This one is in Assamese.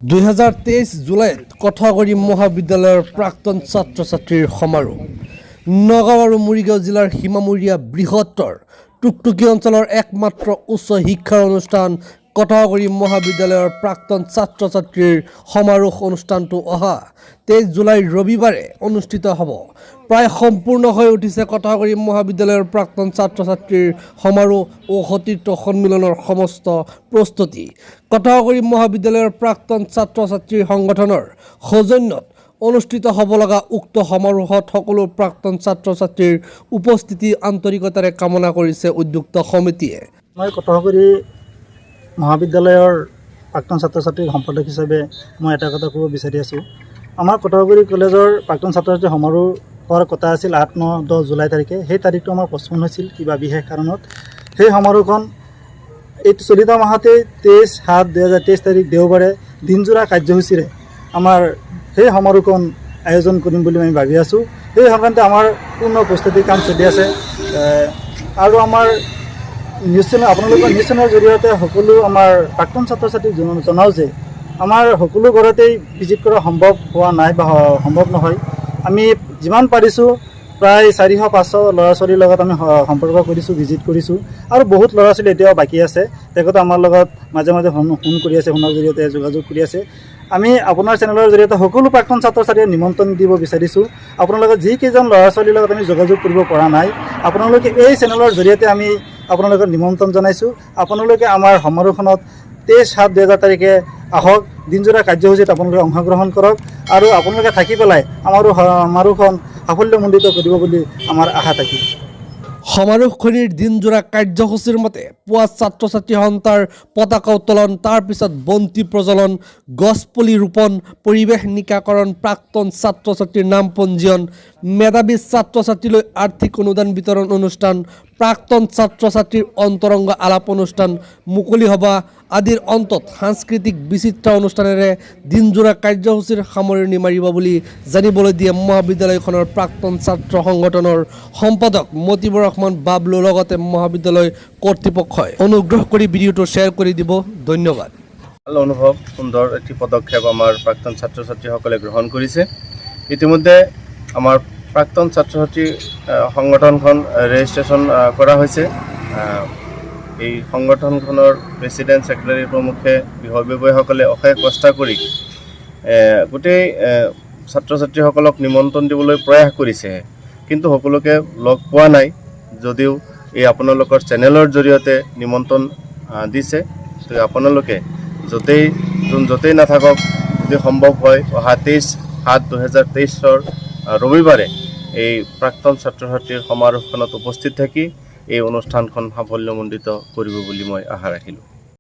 2023 জুলাইত কটহগুৰি মহাবিদ্যালয়ৰ প্ৰাক্তন ছাত্ৰ ছাত্ৰীৰ সমাৰোহ নগাঁও আৰু মৰিগাঁও জিলাৰ সীমামূৰীয়া বৃহত্তৰ টুকটুকি অঞ্চলৰ একমাত্ৰ উচ্চ শিক্ষাৰ অনুষ্ঠান কটহগুৰি মহাবিদ্যালয়ৰ প্ৰাক্তন ছাত্ৰ ছাত্ৰীৰ সমাৰোহ অনুষ্ঠানটো অহা 23 জুলাই ৰবিবাৰে অনুষ্ঠিত হ'ব। প্ৰায় সম্পূৰ্ণ হৈ উঠিছে কটহগুৰি মহাবিদ্যালয়ৰ প্ৰাক্তন ছাত্ৰ ছাত্ৰীৰ সমাৰোহ ও সতীৰ্থ সন্মিলনৰ সমস্ত প্ৰস্তুতি। কটহগুৰি মহাবিদ্যালয়ৰ প্ৰাক্তন ছাত্ৰ ছাত্ৰীৰ সংগঠনৰ সৌজন্যত অনুষ্ঠিত হ'ব লগা উক্ত সমাৰোহত সকলো প্ৰাক্তন ছাত্ৰ ছাত্ৰীৰ উপস্থিতি আন্তৰিকতাৰে কামনা কৰিছে উদ্যোক্ত সমিতিয়ে। মই কটহগুৰি মহাবিদ্যালয়ৰ প্ৰাক্তন ছাত্ৰ ছাত্ৰীৰ সম্পাদক হিচাপে মই এটা কথা ক'ব বিচাৰি আছোঁ। আমাৰ কটহগুৰি কলেজৰ প্ৰাক্তন ছাত্ৰ ছাত্ৰীৰ সমাৰোহ হোৱাৰ কথা আছিল 8, 9, 10 জুলাই তাৰিখে। সেই তাৰিখটো আমাৰ পষ্টপন হৈছিল কিবা বিশেষ কাৰণত। সেই সমাৰোহখন এই চলিত মাহতে 23/7/2023 তাৰিখ দেওবাৰে দিনজোৰা কাৰ্যসূচীৰে আমাৰ সেই সমাৰোহখন আয়োজন কৰিম বুলি আমি ভাবি আছোঁ। সেই সংক্ৰান্তে আমাৰ পূৰ্ণ প্ৰস্তুতিৰ কাম চলি আছে আৰু আমাৰ নিউজ চেনেল আপোনালোকৰ নিউজ চেনেলৰ জৰিয়তে সকলো আমাৰ প্ৰাক্তন ছাত্ৰ ছাত্ৰীক জনাওঁ যে আমাৰ সকলো ঘৰতেই ভিজিট কৰা সম্ভৱ হোৱা নাই বা সম্ভৱ নহয়। আমি যিমান পাৰিছোঁ প্ৰায় 400-500 ল'ৰা ছোৱালীৰ লগত আমি সম্পৰ্ক কৰিছোঁ, ভিজিট কৰিছোঁ আৰু বহুত ল'ৰা ছোৱালী এতিয়াও বাকী আছে। তেখেতে আমাৰ লগত মাজে মাজে ফোন কৰি আছে, ফোনৰ জৰিয়তে যোগাযোগ কৰি আছে। আমি আপোনাৰ চেনেলৰ জৰিয়তে সকলো প্ৰাক্তন ছাত্ৰ ছাত্ৰীক নিমন্ত্ৰণ দিব বিচাৰিছোঁ। আপোনালোকে যিকেইজন ল'ৰা ছোৱালীৰ লগত আমি যোগাযোগ কৰিব পৰা নাই, আপোনালোকে এই চেনেলৰ জৰিয়তে আমি আপোনালোকক নিমন্ত্ৰণ জনাইছোঁ। আপোনালোকে আমাৰ সমাৰোহখনত 23/7/2023 তাৰিখে আহক, দিনজোৰা কাৰ্যসূচীত আপোনালোকে অংশগ্ৰহণ কৰক আৰু আপোনালোকে থাকি পেলাই আমাৰো সমাৰোহখন সাফল্যমণ্ডিত কৰিব বুলি আমাৰ আশা থাকিল। সমাৰোহখনিৰ দিনজোৰা কাৰ্যসূচীৰ মতে পুৱা ছাত্ৰ ছাত্ৰী সন্থাৰ পতাকা উত্তোলন, তাৰ পিছত বন্তি প্ৰজ্বলন, গছপুলি ৰোপণ, পৰিৱেশ নিকাকৰণ, প্ৰাক্তন ছাত্ৰ ছাত্ৰীৰ নাম পঞ্জীয়ন, মেধাৱী ছাত্ৰ ছাত্ৰীলৈ আৰ্থিক অনুদান বিতৰণ অনুষ্ঠান, প্ৰাক্তন ছাত্ৰ ছাত্ৰীৰ অন্তৰংগ আলাপ অনুষ্ঠান, মুকলি সভা আদিৰ অন্তত সাংস্কৃতিক বিচিত্ৰ অনুষ্ঠানেৰে দিনজোৰা কাৰ্যসূচীৰ সামৰণি মাৰিব বুলি জানিবলৈ দিয়ে মহাবিদ্যালয়খনৰ প্ৰাক্তন ছাত্ৰ সংগঠনৰ সম্পাদক মতিবুৰ ৰহমান বাবলুৰ লগতে মহাবিদ্যালয় কৰ্তৃপক্ষই। অনুগ্ৰহ কৰি ভিডিঅ'টো শ্বেয়াৰ কৰি দিব। ধন্যবাদ। ভাল অনুভৱ, সুন্দৰ এটি পদক্ষেপ আমাৰ প্ৰাক্তন ছাত্ৰ ছাত্ৰীসকলে গ্ৰহণ কৰিছে। ইতিমধ্যে আমাৰ প্ৰাক্তন ছাত্ৰ ছাত্ৰী সংগঠনখন ৰেজিষ্ট্ৰেশ্যন কৰা হৈছে। এই সংগঠনখনৰ প্ৰেছিডেণ্ট, ছেক্ৰেটাৰী প্ৰমুখে বিষয়সকলে অশেষ কষ্ট কৰি গোটেই ছাত্ৰ ছাত্ৰীসকলক নিমন্ত্ৰণ দিবলৈ প্ৰয়াস কৰিছে, কিন্তু সকলোকে লগ পোৱা নাই। যদিও এই আপোনালোকৰ চেনেলৰ জৰিয়তে নিমন্ত্ৰণ দিছে, তো আপোনালোকে য'তেই নাথাকক, যদি সম্ভৱ হয় অহা 23/7/2023 ৰবিবাৰে এই প্ৰাক্তন ছাত্ৰ ছাত্ৰীৰ সমাৰোহখনত উপস্থিত থাকি এই অনুষ্ঠানখন সাফল্যমণ্ডিত কৰিব বুলি মই আশা ৰাখিলোঁ।